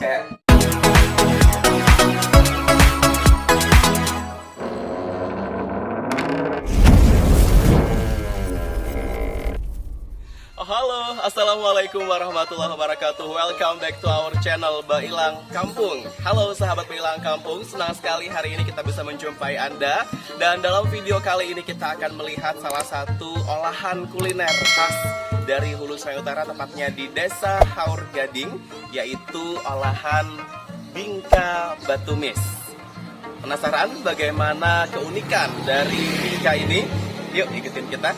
kayak halo, assalamualaikum warahmatullahi wabarakatuh. Welcome back to our channel Bailang Kampung. Halo sahabat Bailang Kampung, senang sekali hari ini kita bisa menjumpai Anda. Dan dalam video kali ini kita akan melihat salah satu olahan kuliner khas dari Hulu Sungai Utara, tepatnya di Desa Haur Gading, yaitu olahan bingka batumis. Penasaran bagaimana keunikan dari bingka ini? Yuk ikutin kita.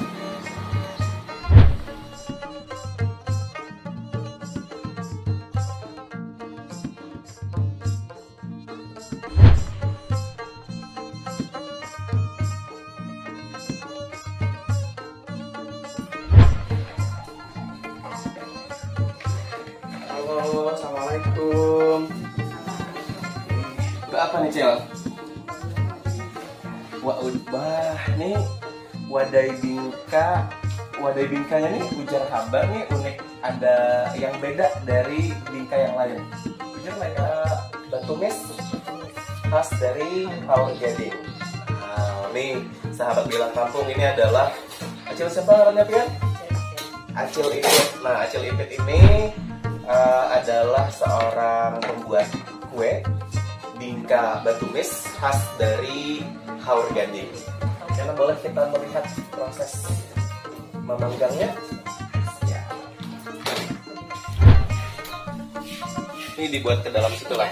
Halo, assalamualaikum. Apa nih Cil? Wah, nih wadai bingkanya nih ujar haba nih unik, ada yang beda dari bingka yang lain. Ujar batumis khas dari Haur Gading. Nah, nih sahabat Bailang Kampung, ini adalah Acil siapa namanya Pian? Acil Ipit. Nah, Acil Ipit ini adalah seorang pembuat kue bingka batumis khas dari Haur Gading. Karena boleh kita melihat proses memanggangnya. Ya. Ini dibuat ke dalam situ lah.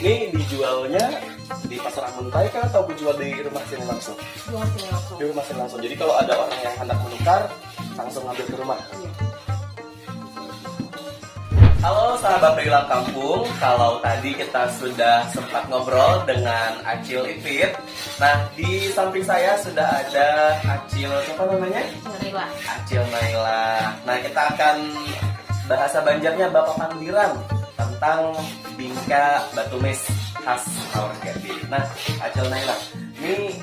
Ini dijualnya di pasar Amuntai kah atau dijual di rumah sini langsung? Di rumah sini langsung. Jadi kalau ada orang yang hendak menukar, langsung ngambil ke rumah. Halo sahabat Bailang Kampung, kalau tadi kita sudah sempat ngobrol dengan Acil Ipit. Nah, di samping saya sudah ada Acil, siapa namanya? Naila. Acil Naila. Nah, kita akan bahasa Banjarnya Bapak Pandiran tentang bingka batumis khas Haur Gading. Nah, Acil Naila, ini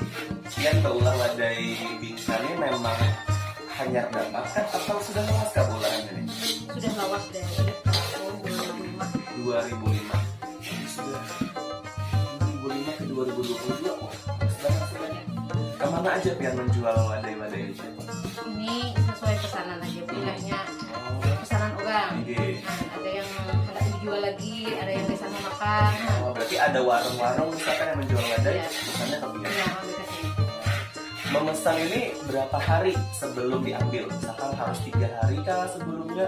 Pian beulah wadai bingka ini memang hanya dapatkan atau sudah lawas kah beulahan ini? Sudah lawas dari tahun 2005. 2005. Sudah 2005 ke 2022. Oh, sudah. Kemana aja Pian menjual wadai-wadai ini? Ini sesuai pesanan aja, pilihnya pesanan orang. Nah, ada yang hendak dijual lagi, ada yang bisa makan. Oh, berarti ada warung-warung misalkan yang menjual wadai, Ya. pesannya ke Pian. Iya, ambil ke sini. Memesan ini berapa hari sebelum diambil? Misalkan harus 3 hari kah sebelumnya?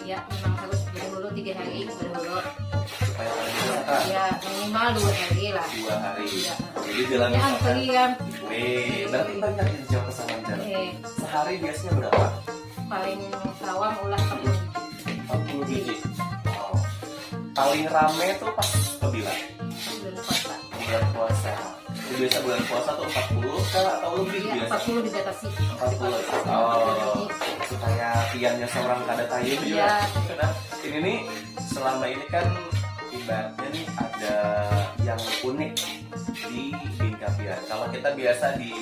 Ya, memang harus dulu 3 hari dulu. Supaya kalian bisa Ya, minimal 2 hari lah. 2 hari. Iya. Jadi dalam Ya, misalkan, kalian wih, berarti banyak yang jauh pesanan jalan. Sehari biasanya berapa? paling sawam ulah 40. 40 biji. Oh. Paling rame tuh pas kebilang Bulan puasa. bulan puasa. Jadi biasa bulan puasa tuh 40 kah atau lebih Ya, biasa? 40 dibatasi. 40. Oh, supaya piannya seorang kada tayu juga. Iya. Nah, ini nih selama ini kan ibaratnya nih ada yang unik di bingka pian. Kalau kita biasa di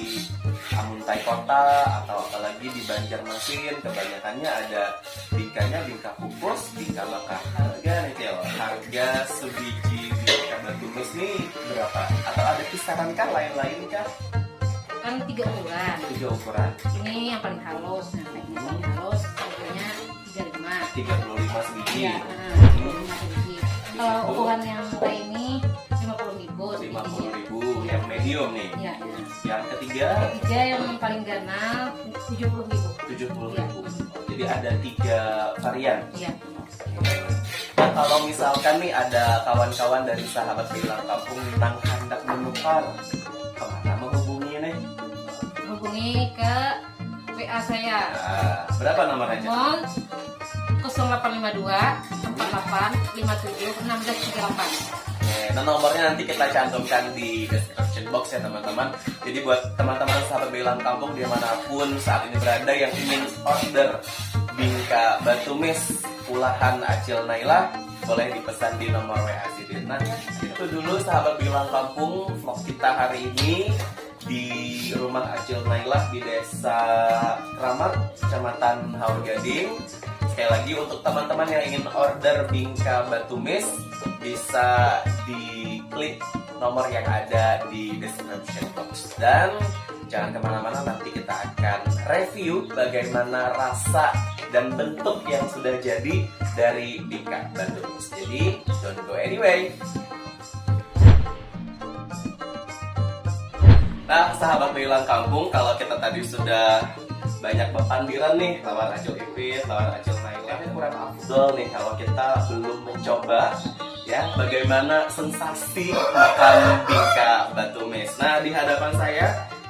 Amuntai Kota atau apalagi di Banjarmasin, kebanyakannya ada bingkanya bingka kukus, bingka bakar. Harga nih Cil, harga sebiji bingka batumis nih berapa? Atau ada kisaran kah lain-lain kah? Kan 3 ukuran. 3 ukuran. Ini yang paling halus, nah ini paling halus, harganya 35. 35 sebiji. Iya, 35 sebiji. Kalau ukuran yang kayak ini 50.000 sebiji. 50.000 yang medium nih. Iya. Yang ketiga Ketiga yang paling ganal 70.000. 70.000. Jadi ada 3 varian. Iya. Nah, kalau misalkan nih ada kawan-kawan dari sahabat Bailang Kampung tentang hendak menukar, kemana menghubungi nih? Hubungi ke WA saya. Nah, berapa nomornya? Nomor 0852 48 57 1638. Nah, nomornya nanti kita cantumkan di description box ya teman-teman. Jadi buat teman-teman sahabat Bailang Kampung dimanapun saat ini berada yang ingin order bingka batumis olahan Acil Naila, boleh dipesan di nomor WA sini. cicipin. Nah, itu dulu sahabat Bilang Kampung vlog kita hari ini di rumah Acil Nailah di Desa Keramat, Kecamatan Haur Gading. Sekali lagi untuk teman-teman yang ingin order bingka batumis bisa diklik nomor yang ada di description box. Dan jangan kemana-mana, nanti kita akan review bagaimana rasa dan bentuk yang sudah jadi dari bingka batumis. Jadi don't go anyway. Nah, sahabat Bilang Kampung, kalau kita tadi sudah banyak bepandiran nih lawan Acil Ipit, lawan Acil Nailah, ini kurang afdol nih kalau kita belum mencoba ya bagaimana sensasi makan bingka batumis. Nah, di hadapan saya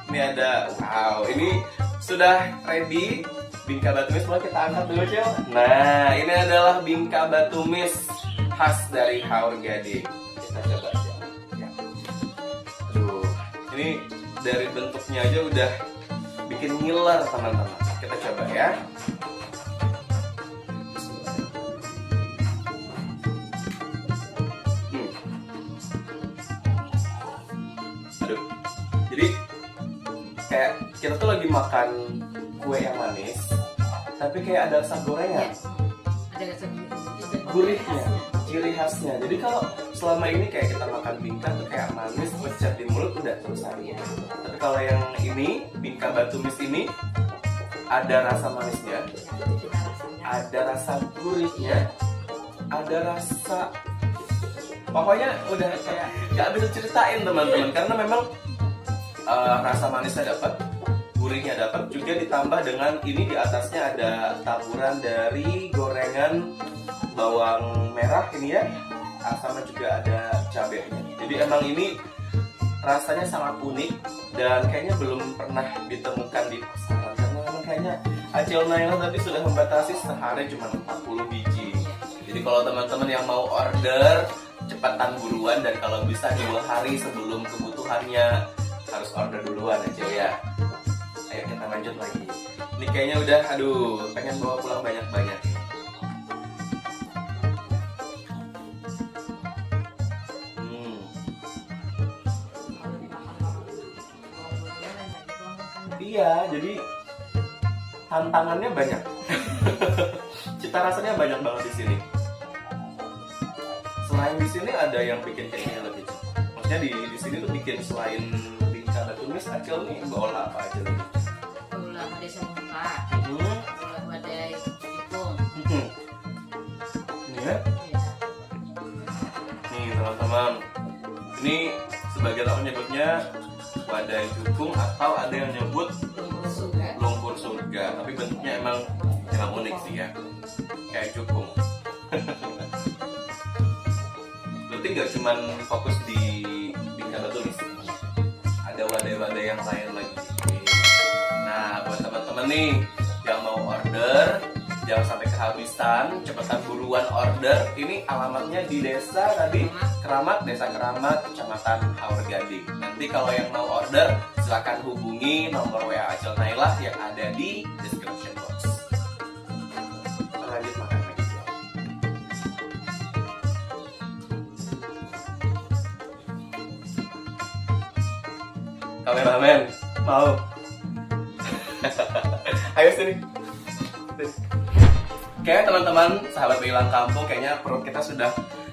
ini ada, wow, ini sudah ready bingka batumis. Boleh kita angkat dulu, Cil? Nah, ini adalah bingka batumis khas dari Haur Gading. Kita coba, Cil. Ya. Aduh, ini dari bentuknya aja udah bikin ngiler, teman-teman. Kita coba ya. Aduh. Jadi kayak kita tuh lagi makan kue yang manis, tapi kayak ada rasa gorengan. Ada rasa Gurihnya, ciri khasnya. Jadi kalau selama ini kayak kita makan bingka tuh kayak manis, pecat di mulut udah selesai. Tapi kalau yang ini, bingka batumis ini ada rasa manisnya, ada rasa gurihnya, ada rasa, pokoknya udah kayak gak bisa ceritain, teman-teman. Karena memang rasa manisnya dapat, gurihnya dapat, juga ditambah dengan ini di atasnya ada taburan dari gorengan bawang merah ini ya, sama juga ada cabenya. Jadi emang ini rasanya sangat unik dan kayaknya belum pernah ditemukan di pasaran. Karena memang kayaknya Acil Nailah tadi sudah membatasi sehari cuma 40 biji. Jadi kalau teman-teman yang mau order, cepatan buruan, dan kalau bisa 2 hari sebelum kebutuhannya harus order duluan Acil ya. Ayo kita lanjut lagi. Ini kayaknya udah, aduh, pengen bawa pulang banyak-banyak. Iya, jadi tantangannya banyak. Cita rasanya banyak banget di sini. Selain di sini ada yang bikin kayaknya lebih. Maksudnya di sini tuh bikin selain bingka batumis, Acil nih bawa apa aja lagi? Ulah wadai semangka, ulah wadai jepung. Ini ya? Nih teman-teman, ini sebagian orang nyebutnya wadai jukung atau ada yang nyebut lumpur surga, tapi bentuknya emang unik sih ya, kayak jukung. Berarti nggak cuman fokus di bingka batumis, ada wadai-wadai yang lain lagi. Nah, buat teman-teman nih yang mau order, jangan sampai kehabisan, cepetan buruan order. Ini alamatnya di desa tadi, Keramat, Desa Keramat, Kecamatan Haur Gading. Nanti kalau yang mau order, silakan hubungi nomor WA Acil Nailah yang ada di description box. Kita lanjut makan lagi. Kameramen, mau? Ayo sini. Oke teman-teman, sahabat Bilang Kampung, kayaknya perut kita sudah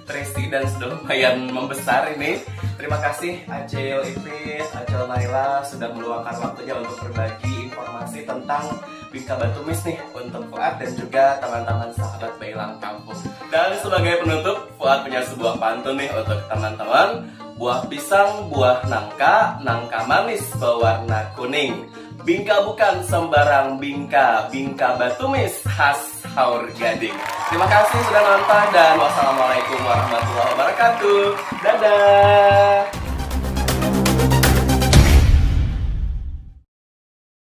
terisi dan sudah lumayan membesar ini. Terima kasih Acil Ipit, Acil Nailah sudah meluangkan waktunya untuk berbagi informasi tentang bingka batumis nih untuk Fuad dan juga teman-teman sahabat Bilang Kampung. Dan sebagai penutup, Fuad punya sebuah pantun nih untuk teman-teman. Buah pisang, buah nangka, nangka manis berwarna kuning. Bingka bukan sembarang bingka, bingka batumis khas Haur Gading. Terima kasih sudah nonton dan wassalamualaikum warahmatullahi wabarakatuh. Dadah.